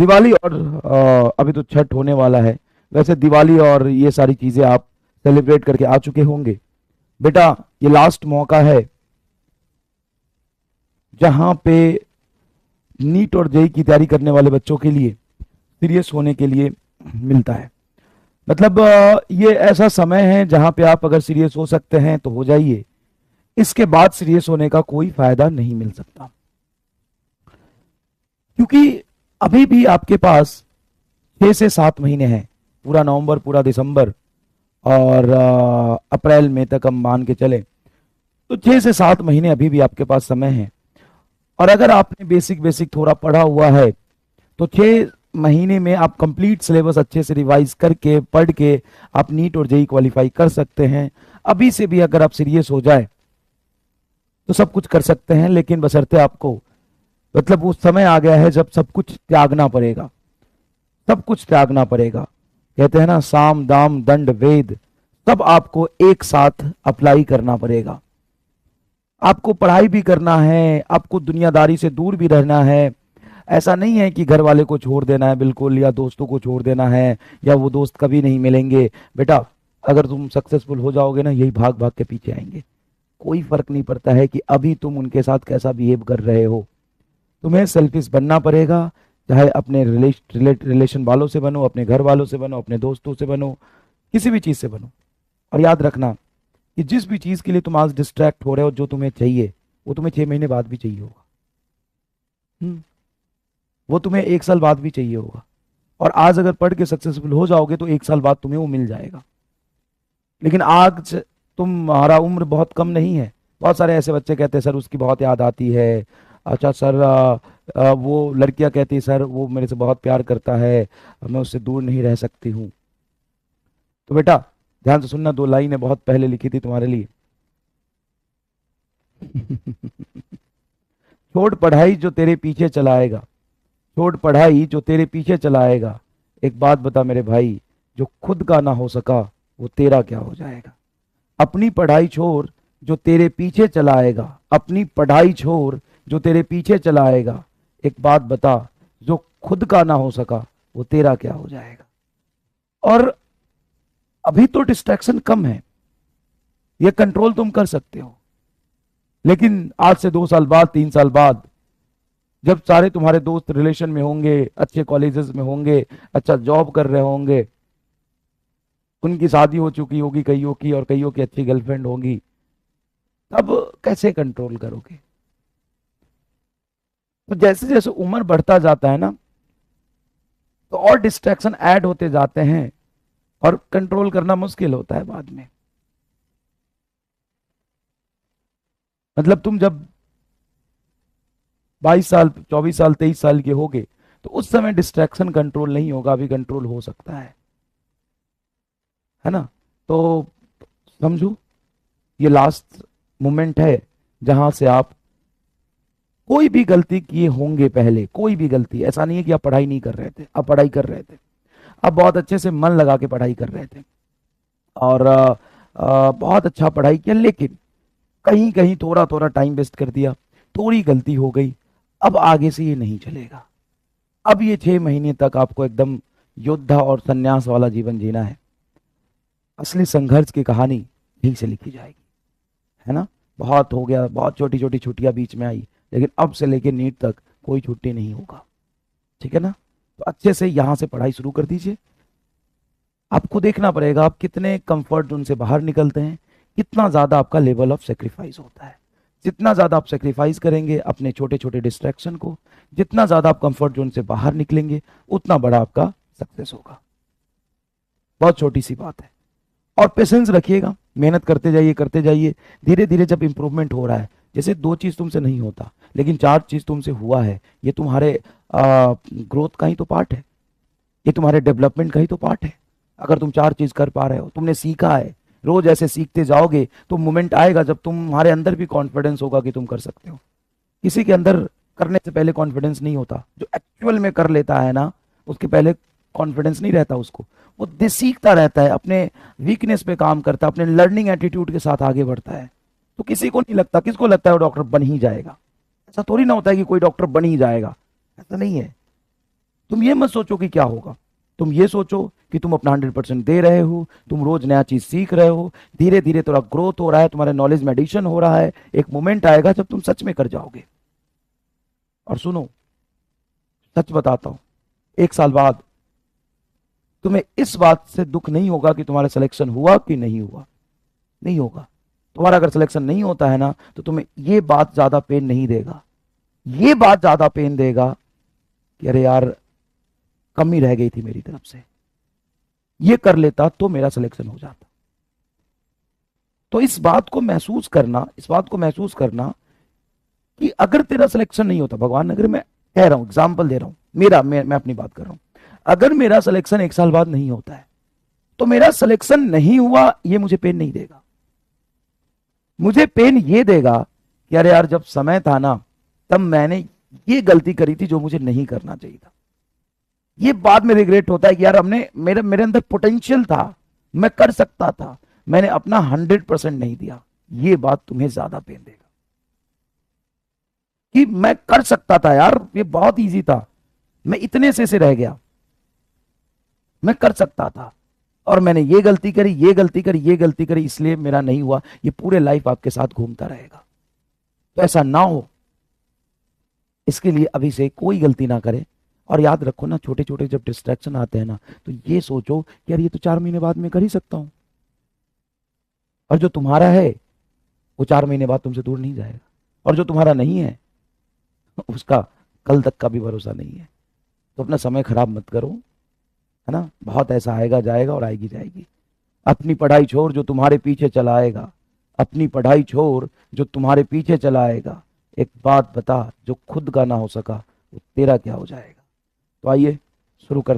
दिवाली और अभी तो छठ होने वाला है। वैसे दिवाली और ये सारी चीजें आप सेलिब्रेट करके आ चुके होंगे। बेटा, ये लास्ट मौका है जहां पे नीट और जेई की तैयारी करने वाले बच्चों के लिए सीरियस होने के लिए मिलता है। मतलब ये ऐसा समय है जहां पे आप अगर सीरियस हो सकते हैं तो हो जाइए। इसके बाद सीरियस होने का कोई फायदा नहीं मिल सकता, क्योंकि अभी भी आपके पास 6 से 7 महीने हैं। पूरा नवंबर, पूरा दिसंबर और अप्रैल मई तक हम मान के चले तो 6 से 7 महीने अभी भी आपके पास समय है। और अगर आपने बेसिक बेसिक थोड़ा पढ़ा हुआ है तो 6 महीने में आप कंप्लीट सिलेबस अच्छे से रिवाइज करके पढ़ के आप नीट और जेई क्वालिफाई कर सकते हैं। अभी से भी अगर आप सीरियस हो जाए तो सब कुछ कर सकते हैं, लेकिन बशर्ते आपको, मतलब वो समय आ गया है जब सब कुछ त्यागना पड़ेगा। सब कुछ त्यागना पड़ेगा। कहते हैं ना, साम दाम दंड वेद, सब आपको एक साथ अप्लाई करना पड़ेगा। आपको पढ़ाई भी करना है, आपको दुनियादारी से दूर भी रहना है। ऐसा नहीं है कि घर वाले को छोड़ देना है बिल्कुल, या दोस्तों को छोड़ देना है, या वो दोस्त कभी नहीं मिलेंगे। बेटा, अगर तुम सक्सेसफुल हो जाओगे ना, यही भाग भाग के पीछे आएंगे। कोई फर्क नहीं पड़ता है कि अभी तुम उनके साथ कैसा बिहेव कर रहे हो। तुम्हें सेल्फिश बनना पड़ेगा, चाहे अपने रिलेशन वालों से बनो, अपने घर वालों से बनो, अपने दोस्तों से बनो, किसी भी चीज से बनो। और याद रखना कि जिस भी चीज के लिए तुम आज डिस्ट्रैक्ट हो रहे हो, जो तुम्हें चाहिए वो तुम्हें 6 महीने बाद भी चाहिए होगा। वो तुम्हें 1 साल बाद भी चाहिए होगा। और आज अगर पढ़ के सक्सेसफुल हो जाओगे तो 1 साल बाद तुम्हें वो मिल जाएगा। लेकिन आज तुम्हारा उम्र बहुत कम नहीं है। बहुत सारे ऐसे बच्चे कहते हैं सर उसकी बहुत याद आती है। अच्छा सर, वो लड़कियां कहती है सर वो मेरे से बहुत प्यार करता है, मैं उससे दूर नहीं रह सकती हूँ। तो बेटा ध्यान से सुनना, 2 लाइनें बहुत पहले लिखी थी तुम्हारे लिए। छोड़ पढ़ाई जो तेरे पीछे चलाएगा, छोड़ पढ़ाई जो तेरे पीछे चलाएगा। एक बात बता मेरे भाई, जो खुद का ना हो सका वो तेरा क्या हो जाएगा। अपनी पढ़ाई छोड़ जो तेरे पीछे चलाएगा, अपनी पढ़ाई छोड़ जो तेरे पीछे चलाएगा। एक बात बता, जो खुद का ना हो सका वो तेरा क्या हो जाएगा। और अभी तो डिस्ट्रैक्शन कम है, ये कंट्रोल तुम कर सकते हो। लेकिन आज से 2 साल बाद, 3 साल बाद, जब सारे तुम्हारे दोस्त रिलेशन में होंगे, अच्छे कॉलेजेस में होंगे, अच्छा जॉब कर रहे होंगे, उनकी शादी हो चुकी होगी कईयों की, और कईयों की अच्छी गर्लफ्रेंड होगी, तब कैसे कंट्रोल करोगे। तो जैसे जैसे उम्र बढ़ता जाता है ना, तो और डिस्ट्रैक्शन ऐड होते जाते हैं और कंट्रोल करना मुश्किल होता है बाद में। मतलब तुम जब 22 साल, 24 साल, 23 साल के होगे तो उस समय डिस्ट्रैक्शन कंट्रोल नहीं होगा, अभी कंट्रोल हो सकता है ना। तो समझो, ये लास्ट मोमेंट है जहां से आप कोई भी गलती किए होंगे पहले, कोई भी गलती, ऐसा नहीं है कि आप पढ़ाई नहीं कर रहे थे, आप पढ़ाई कर रहे थे, आप बहुत अच्छे से मन लगा के पढ़ाई कर रहे थे, और बहुत अच्छा पढ़ाई किया, लेकिन कहीं कहीं थोड़ा थोड़ा टाइम वेस्ट कर दिया, थोड़ी गलती हो गई। अब आगे से ये नहीं चलेगा। अब ये 6 महीने तक आपको एकदम योद्धा और संन्यास वाला जीवन जीना है। असली संघर्ष की कहानी यहीं से लिखी जाएगी, है ना। बहुत हो गया, बहुत छोटी छोटी छुट्टियां बीच में आई, लेकिन अब से लेके नीट तक कोई छुट्टी नहीं होगा, ठीक है ना। तो अच्छे से यहां से पढ़ाई शुरू कर दीजिए। आपको देखना पड़ेगा आप कितने कंफर्ट जोन से बाहर निकलते हैं, कितना ज्यादा आपका लेवल ऑफ सेक्रीफाइस होता है। जितना ज्यादा आप सेक्रीफाइस करेंगे अपने छोटे छोटे डिस्ट्रैक्शन को, जितना ज्यादा आप कंफर्ट जोन से बाहर निकलेंगे, उतना बड़ा आपका सक्सेस होगा। बहुत छोटी सी बात है। और पेशेंस रखिएगा, मेहनत करते जाइए, करते जाइए। धीरे धीरे जब इंप्रूवमेंट हो रहा है, जैसे 2 चीज तुमसे नहीं होता लेकिन 4 चीज तुमसे हुआ है, ये तुम्हारे ग्रोथ का ही तो पार्ट है, ये तुम्हारे डेवलपमेंट का ही तो पार्ट है। अगर तुम 4 चीज कर पा रहे हो, तुमने सीखा है, रोज ऐसे सीखते जाओगे तो मोमेंट आएगा जब तुम्हारे अंदर भी कॉन्फिडेंस होगा कि तुम कर सकते हो। किसी के अंदर करने से पहले कॉन्फिडेंस नहीं होता, जो एक्चुअल में कर लेता है ना, उसके पहले कॉन्फिडेंस नहीं रहता उसको। वो सीखता रहता है, अपने वीकनेस पे काम करता है, अपने लर्निंग एटीट्यूड के साथ आगे बढ़ता है। तो किसी को नहीं लगता, किसको लगता है वो डॉक्टर बन ही जाएगा। ऐसा थोड़ी ना होता है कि कोई डॉक्टर बन ही जाएगा, ऐसा नहीं है। तुम ये मत सोचो कि क्या होगा, तुम ये सोचो कि तुम अपना 100% दे रहे हो, तुम रोज नया चीज सीख रहे हो, धीरे धीरे थोड़ा ग्रोथ हो रहा है, तुम्हारे नॉलेज में एडिशन हो रहा है। एक मोमेंट आएगा जब तुम सच में कर जाओगे। और सुनो, सच बताता हूं, 1 साल बाद तुम्हें इस बात से दुख नहीं होगा कि तुम्हारा सिलेक्शन हुआ कि नहीं हुआ, नहीं होगा। तुम्हारा अगर सिलेक्शन नहीं होता है ना, तो तुम्हें ये बात ज्यादा पेन नहीं देगा, ये बात ज्यादा पेन देगा कि अरे यार, कमी रह गई थी मेरी तरफ से, ये कर लेता तो मेरा सिलेक्शन हो जाता। तो इस बात को महसूस करना, इस बात को महसूस करना कि अगर तेरा सिलेक्शन नहीं होता, भगवान, अगर मैं कह रहा हूं, एग्जाम्पल दे रहा हूं, मैं अपनी बात कर रहा हूं, अगर मेरा सिलेक्शन 1 साल बाद नहीं होता है, तो मेरा सिलेक्शन नहीं हुआ ये मुझे पेन नहीं देगा। मुझे पेन ये देगा कि अरे यार, जब समय था ना, तब मैंने ये गलती करी थी जो मुझे नहीं करना चाहिए था। ये बाद में रिग्रेट होता है कि यार, हमने मेरे अंदर पोटेंशियल था, मैं कर सकता था, मैंने अपना 100% नहीं दिया। ये बात तुम्हें ज्यादा पेन देगा कि मैं कर सकता था यार, ये बहुत इजी था, मैं इतने से रह गया, मैं कर सकता था, और मैंने ये गलती करी, ये गलती करी, ये गलती करी, इसलिए मेरा नहीं हुआ। ये पूरे लाइफ आपके साथ घूमता रहेगा। तो ऐसा ना हो, इसके लिए अभी से कोई गलती ना करे। और याद रखो ना, छोटे छोटे जब डिस्ट्रैक्शन आते हैं ना, तो ये सोचो कि यार, ये तो 4 महीने बाद मैं कर ही सकता हूं, और जो तुम्हारा है वो 4 महीने बाद तुमसे दूर नहीं जाएगा, और जो तुम्हारा नहीं है उसका कल तक का भी भरोसा नहीं है। तो अपना समय खराब मत करो, है ना। बहुत ऐसा आएगा जाएगा और आएगी जाएगी। अपनी पढ़ाई छोड़ जो तुम्हारे पीछे चला आएगा, अपनी पढ़ाई छोड़ जो तुम्हारे पीछे चला आएगा। एक बात बता, जो खुद का ना हो सका वो तेरा क्या हो जाएगा। तो आइए शुरू कर